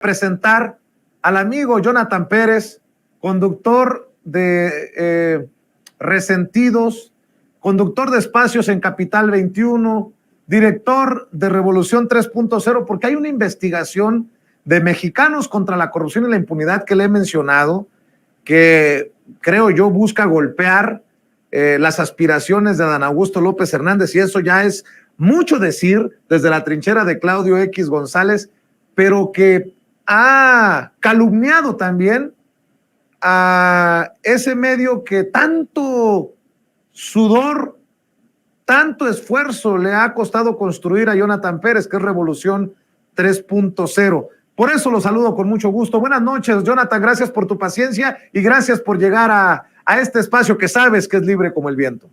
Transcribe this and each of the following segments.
presentar al amigo Jonathan Pérez, conductor de Resentidos, conductor de Espacios en Capital 21, director de Revolución 3.0, porque hay una investigación de Mexicanos contra la Corrupción y la Impunidad que le he mencionado, que creo yo busca golpear las aspiraciones de Adán Augusto López Hernández, y eso ya es mucho decir desde la trinchera de Claudio X González, pero que ha calumniado también a ese medio que tanto sudor, tanto esfuerzo le ha costado construir a Jonathan Pérez, que es Revolución 3.0. Por eso lo saludo con mucho gusto. Buenas noches, Jonathan, gracias por tu paciencia y gracias por llegar a este espacio que sabes que es libre como el viento.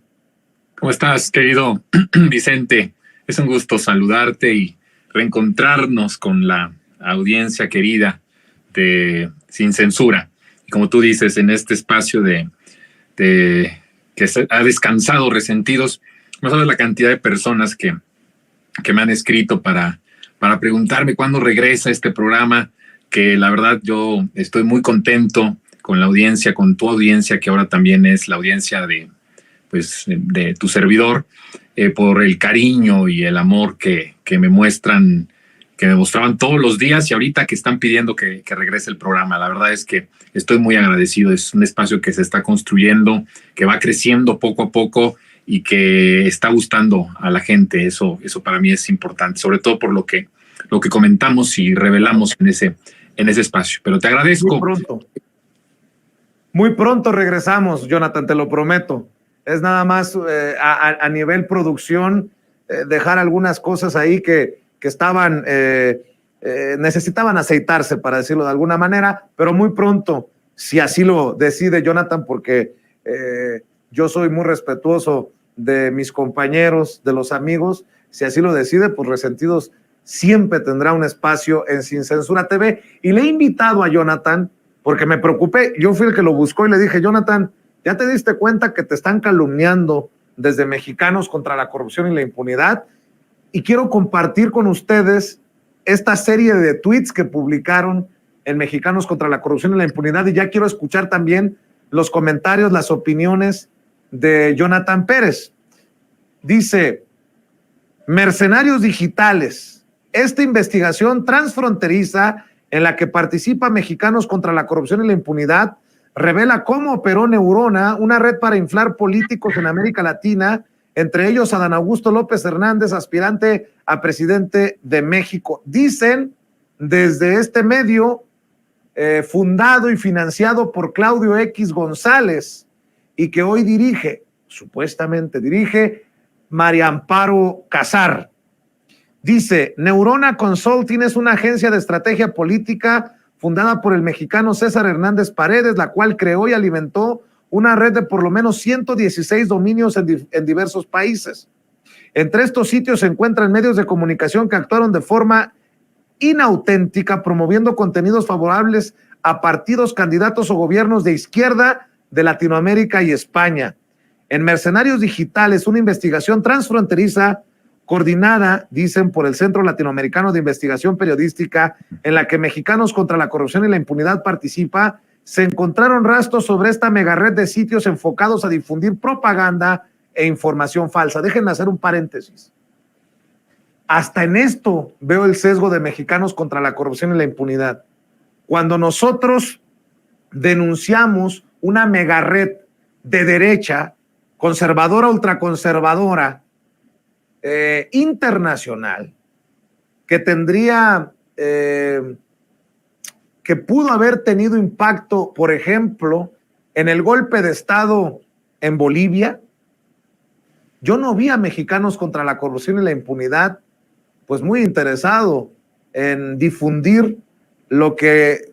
¿Cómo estás, querido Vicente? Es un gusto saludarte y reencontrarnos con la audiencia querida de Sin Censura. Y como tú dices, en este espacio de que ha descansado Resentidos, no sabes la cantidad de personas que me han escrito para preguntarme cuándo regresa este programa, que la verdad yo estoy muy contento con la audiencia, con tu audiencia, que ahora también es la audiencia de tu servidor, por el cariño y el amor que me muestran, que me mostraban todos los días, y ahorita que están pidiendo que regrese el programa. La verdad es que estoy muy agradecido. Es un espacio que se está construyendo, que va creciendo poco a poco y que está gustando a la gente. Eso para mí es importante, sobre todo por lo que comentamos y revelamos en ese espacio. Pero te agradezco. Muy pronto regresamos, Jonathan, te lo prometo. Es nada más a nivel producción, dejar algunas cosas ahí que estaban, necesitaban aceitarse, para decirlo de alguna manera, pero muy pronto, si así lo decide Jonathan, porque yo soy muy respetuoso de mis compañeros, de los amigos, si así lo decide, pues Resentidos siempre tendrá un espacio en Sin Censura TV. Y le he invitado a Jonathan, porque me preocupé, yo fui el que lo buscó y le dije, Jonathan, ¿ya te diste cuenta que te están calumniando desde Mexicanos contra la Corrupción y la Impunidad? Y quiero compartir con ustedes esta serie de tweets que publicaron en Mexicanos contra la Corrupción y la Impunidad, y ya quiero escuchar también los comentarios, las opiniones de Jonathan Pérez. Dice: Mercenarios Digitales, esta investigación transfronteriza en la que participa Mexicanos contra la Corrupción y la Impunidad revela cómo operó Neurona, una red para inflar políticos en América Latina, entre ellos Adán Augusto López Hernández, aspirante a presidente de México. Dicen desde este medio, fundado y financiado por Claudio X González, y que hoy supuestamente dirige María Amparo Casar. Dice: Neurona Consulting es una agencia de estrategia política fundada por el mexicano César Hernández Paredes, la cual creó y alimentó una red de por lo menos 116 dominios en diversos países. Entre estos sitios se encuentran medios de comunicación que actuaron de forma inauténtica, promoviendo contenidos favorables a partidos, candidatos o gobiernos de izquierda de Latinoamérica y España. En Mercenarios Digitales, una investigación transfronteriza coordinada, dicen, por el Centro Latinoamericano de Investigación Periodística, en la que Mexicanos contra la Corrupción y la Impunidad participa, se encontraron rastros sobre esta megared de sitios enfocados a difundir propaganda e información falsa. Déjenme hacer un paréntesis. Hasta en esto veo el sesgo de Mexicanos contra la Corrupción y la Impunidad. Cuando nosotros denunciamos una megared de derecha, conservadora, ultraconservadora, internacional, que tendría, que pudo haber tenido impacto, por ejemplo, en el golpe de Estado en Bolivia, yo no vi a Mexicanos contra la Corrupción y la Impunidad pues muy interesado en difundir lo que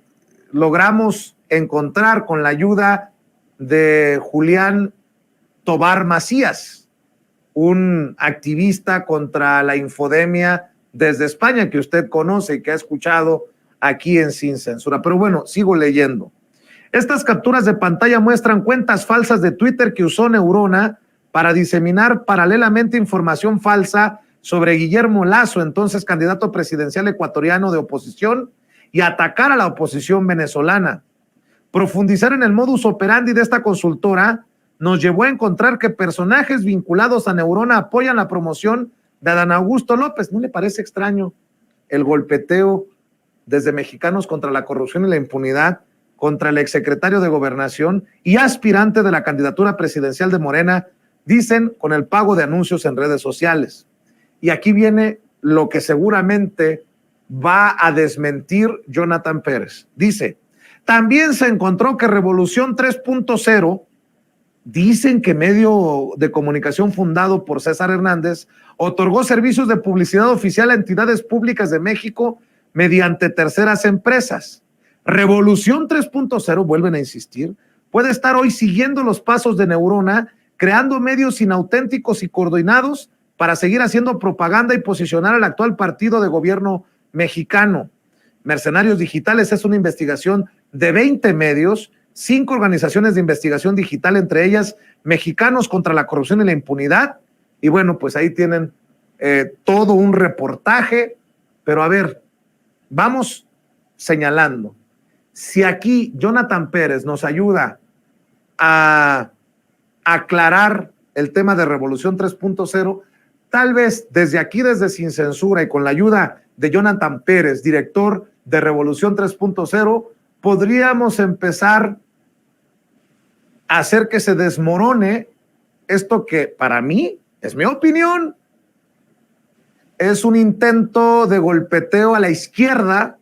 logramos encontrar con la ayuda de Julián Tobar Macías, un activista contra la infodemia desde España, que usted conoce y que ha escuchado aquí en Sin Censura. Pero bueno, sigo leyendo. Estas capturas de pantalla muestran cuentas falsas de Twitter que usó Neurona para diseminar paralelamente información falsa sobre Guillermo Lasso, entonces candidato presidencial ecuatoriano de oposición, y atacar a la oposición venezolana. Profundizar en el modus operandi de esta consultora nos llevó a encontrar que personajes vinculados a Neurona apoyan la promoción de Adán Augusto López. ¿No le parece extraño el golpeteo desde Mexicanos contra la Corrupción y la Impunidad contra el exsecretario de Gobernación y aspirante de la candidatura presidencial de Morena, dicen, con el pago de anuncios en redes sociales? Y aquí viene lo que seguramente va a desmentir Jonathan Pérez. Dice, también se encontró que Revolución 3.0, dicen que medio de comunicación fundado por César Hernández, otorgó servicios de publicidad oficial a entidades públicas de México mediante terceras empresas. Revolución 3.0, vuelven a insistir, puede estar hoy siguiendo los pasos de Neurona, creando medios inauténticos y coordinados para seguir haciendo propaganda y posicionar al actual partido de gobierno mexicano. Mercenarios Digitales es una investigación de 20 medios, 5 organizaciones de investigación digital, entre ellas Mexicanos contra la Corrupción y la Impunidad. Y bueno, pues ahí tienen todo un reportaje. Pero a ver, vamos señalando. Si aquí Jonathan Pérez nos ayuda a aclarar el tema de Revolución 3.0, tal vez desde aquí, desde Sin Censura y con la ayuda de Jonathan Pérez, director de Revolución 3.0, podríamos empezar a hacer que se desmorone esto que para mí, es mi opinión, es un intento de golpeteo a la izquierda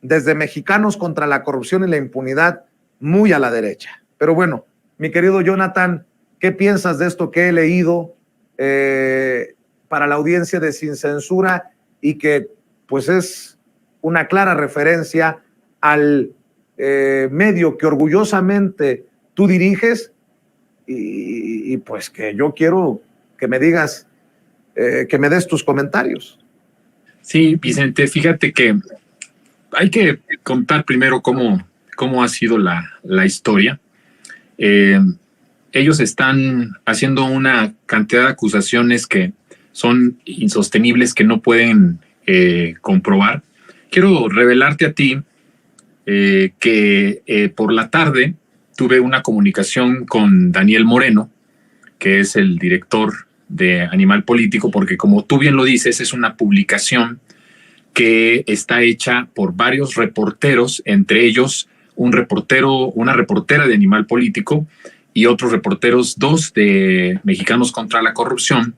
desde Mexicanos contra la Corrupción y la Impunidad, muy a la derecha. Pero bueno, mi querido Jonathan, ¿qué piensas de esto que he leído para la audiencia de Sin Censura y que pues es una clara referencia al medio que orgullosamente tú diriges y pues que yo quiero que me digas, que me des tus comentarios? Sí, Vicente, fíjate que hay que contar primero cómo ha sido la historia. Ellos están haciendo una cantidad de acusaciones que son insostenibles, que no pueden comprobar. Quiero revelarte a ti que por la tarde tuve una comunicación con Daniel Moreno, que es el director de Animal Político, porque como tú bien lo dices, es una publicación que está hecha por varios reporteros, entre ellos una reportera de Animal Político y otros reporteros, 2 de Mexicanos contra la Corrupción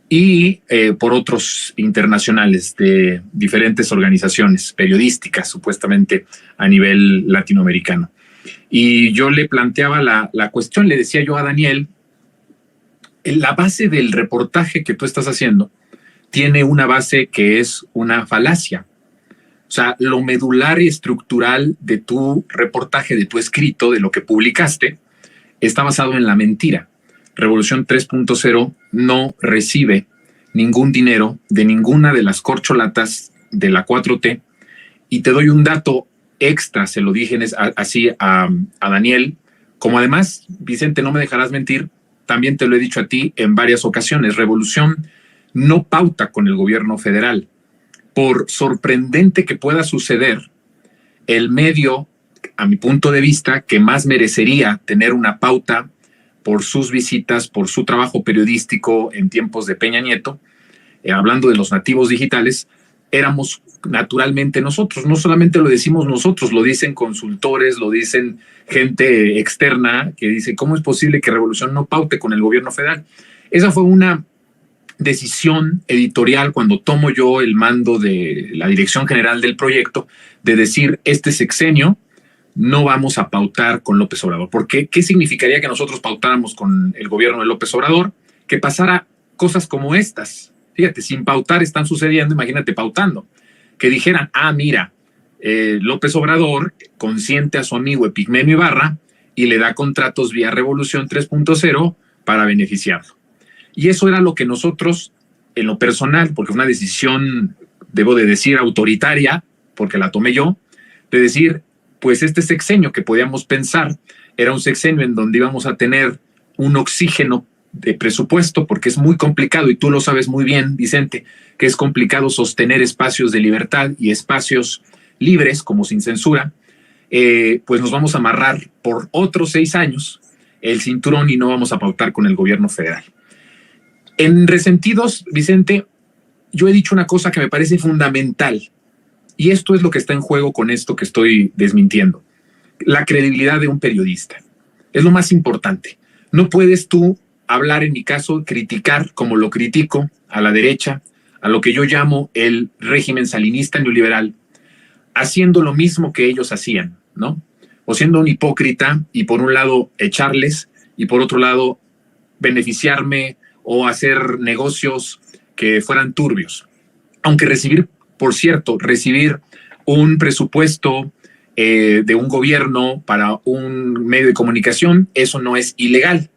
y por otros internacionales de diferentes organizaciones periodísticas, supuestamente a nivel latinoamericano. Y yo le planteaba la cuestión, le decía yo a Daniel, la base del reportaje que tú estás haciendo tiene una base que es una falacia. O sea, lo medular y estructural de tu reportaje, de tu escrito, de lo que publicaste, está basado en la mentira. Revolución 3.0 no recibe ningún dinero de ninguna de las corcholatas de la 4T. Y te doy un dato extra, se lo dije así a Daniel, como además, Vicente, no me dejarás mentir, también te lo he dicho a ti en varias ocasiones, Revolución no pauta con el gobierno federal. Por sorprendente que pueda suceder, el medio, a mi punto de vista, que más merecería tener una pauta por sus visitas, por su trabajo periodístico en tiempos de Peña Nieto, hablando de los nativos digitales, éramos naturalmente nosotros. No solamente lo decimos nosotros, lo dicen consultores, lo dicen gente externa que dice, ¿cómo es posible que Revolución no paute con el gobierno federal? Esa fue una decisión editorial cuando tomo yo el mando de la dirección general del proyecto, de decir, este sexenio no vamos a pautar con López Obrador. ¿Por qué? ¿Qué significaría que nosotros pautáramos con el gobierno de López Obrador? Que pasara cosas como estas. Fíjate, sin pautar están sucediendo, imagínate pautando. Que dijeran, mira, López Obrador consiente a su amigo Epigmenio Ibarra y le da contratos vía Revolución 3.0 para beneficiarlo. Y eso era lo que nosotros, en lo personal, porque fue una decisión, debo de decir, autoritaria, porque la tomé yo, de decir, pues este sexenio que podíamos pensar era un sexenio en donde íbamos a tener un oxígeno de presupuesto, porque es muy complicado, y tú lo sabes muy bien, Vicente, que es complicado sostener espacios de libertad y espacios libres, como Sin Censura, pues nos vamos a amarrar por otros 6 años el cinturón y no vamos a pautar con el gobierno federal. En Resentidos, Vicente, yo he dicho una cosa que me parece fundamental, y esto es lo que está en juego con esto que estoy desmintiendo. La credibilidad de un periodista es lo más importante. No puedes tú hablar, en mi caso, criticar como lo critico a la derecha, a lo que yo llamo el régimen salinista neoliberal, haciendo lo mismo que ellos hacían, ¿no? O siendo un hipócrita y por un lado echarles y por otro lado beneficiarme o hacer negocios que fueran turbios. Aunque recibir, por cierto, recibir un presupuesto de un gobierno para un medio de comunicación, eso no es ilegal,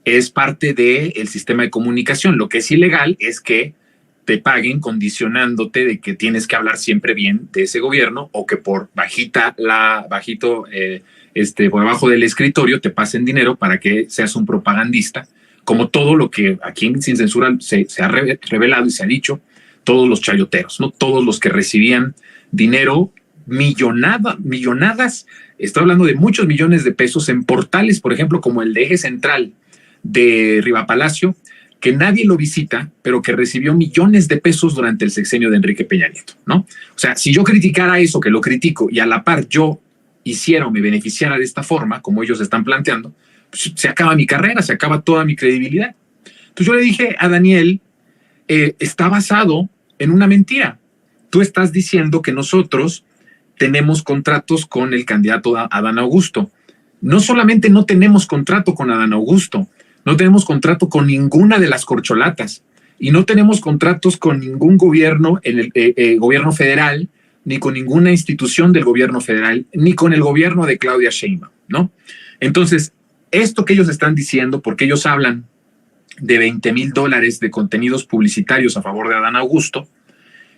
es parte del sistema de comunicación. Lo que es ilegal es que te paguen condicionándote de que tienes que hablar siempre bien de ese gobierno o que por por abajo del escritorio te pasen dinero para que seas un propagandista, como todo lo que aquí en Sin Censura se ha revelado y se ha dicho, todos los chayoteros, ¿no? Todos los que recibían dinero, millonadas, estoy hablando de muchos millones de pesos en portales, por ejemplo, como el de Eje Central de Rivapalacio, que nadie lo visita, pero que recibió millones de pesos durante el sexenio de Enrique Peña Nieto, ¿no? O sea, si yo criticara eso, que lo critico, y a la par yo hiciera o me beneficiara de esta forma, como ellos están planteando, pues se acaba mi carrera, se acaba toda mi credibilidad. Entonces yo le dije a Daniel, está basado en una mentira. Tú estás diciendo que nosotros tenemos contratos con el candidato Adán Augusto. No solamente no tenemos contrato con Adán Augusto, no tenemos contrato con ninguna de las corcholatas y no tenemos contratos con ningún gobierno, en el gobierno federal, ni con ninguna institución del gobierno federal, ni con el gobierno de Claudia Sheinbaum, ¿no? Entonces, esto que ellos están diciendo, porque ellos hablan de $20,000 de contenidos publicitarios a favor de Adán Augusto,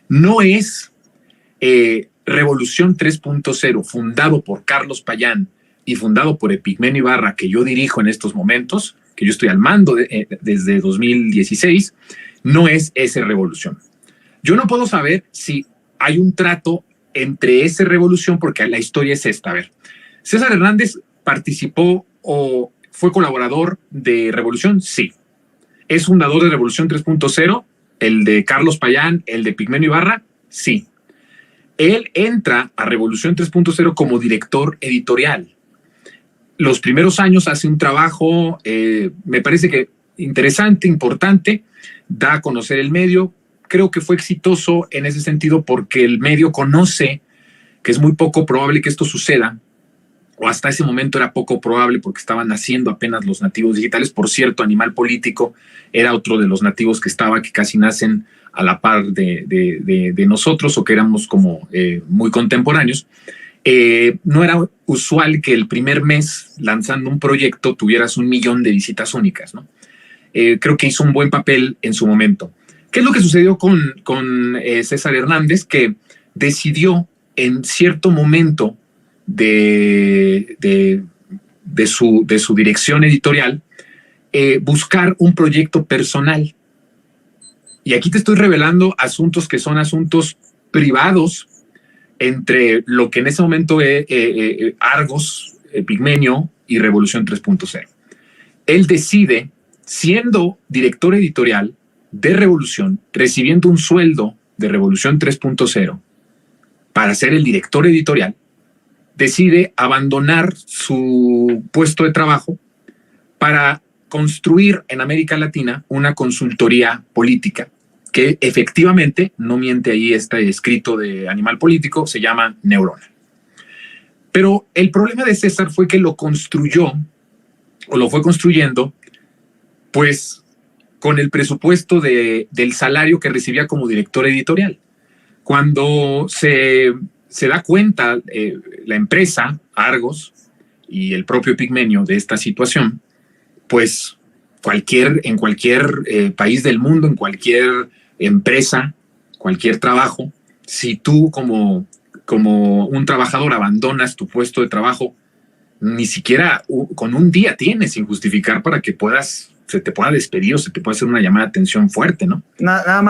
no es Revolución 3.0, fundado por Carlos Payán y fundado por Epigmenio Ibarra, que yo dirijo en estos momentos, que yo estoy al mando desde 2016, no es esa Revolución. Yo no puedo saber si hay un trato entre esa Revolución, porque la historia es esta. A ver, César Hernández participó o fue colaborador de Revolución, sí. ¿Es fundador de Revolución 3.0? ¿El de Carlos Payán, el de Epigmenio Ibarra? Sí. Él entra a Revolución 3.0 como director editorial. Los primeros años hace un trabajo, me parece que interesante, importante, da a conocer el medio. Creo que fue exitoso en ese sentido porque el medio conoce que es muy poco probable que esto suceda, o hasta ese momento era poco probable porque estaban naciendo apenas los nativos digitales. Por cierto, Animal Político era otro de los nativos que casi nacen a la par de nosotros, o que éramos como muy contemporáneos. No era usual que el primer mes lanzando un proyecto tuvieras 1 millón de visitas únicas, ¿no? Creo que hizo un buen papel en su momento. ¿Qué es lo que sucedió con César Hernández? Que decidió en cierto momento de su dirección editorial buscar un proyecto personal. Y aquí te estoy revelando asuntos que son asuntos privados entre lo que en ese momento Argos, Epigmenio y Revolución 3.0. Él decide, siendo director editorial de Revolución, recibiendo un sueldo de Revolución 3.0 para ser el director editorial, decide abandonar su puesto de trabajo para construir en América Latina una consultoría política que efectivamente, no miente ahí este escrito de Animal Político, se llama Neurona. Pero el problema de César fue que lo construyó, o lo fue construyendo, pues con el presupuesto del salario que recibía como director editorial. Cuando se da cuenta la empresa, Argos, y el propio Epigmenio de esta situación, pues en cualquier país del mundo, en cualquier empresa, cualquier trabajo, si tú como un trabajador abandonas tu puesto de trabajo, ni siquiera con un día tienes sin justificar para que se te pueda despedir o se te pueda hacer una llamada de atención fuerte, ¿no? Nada más.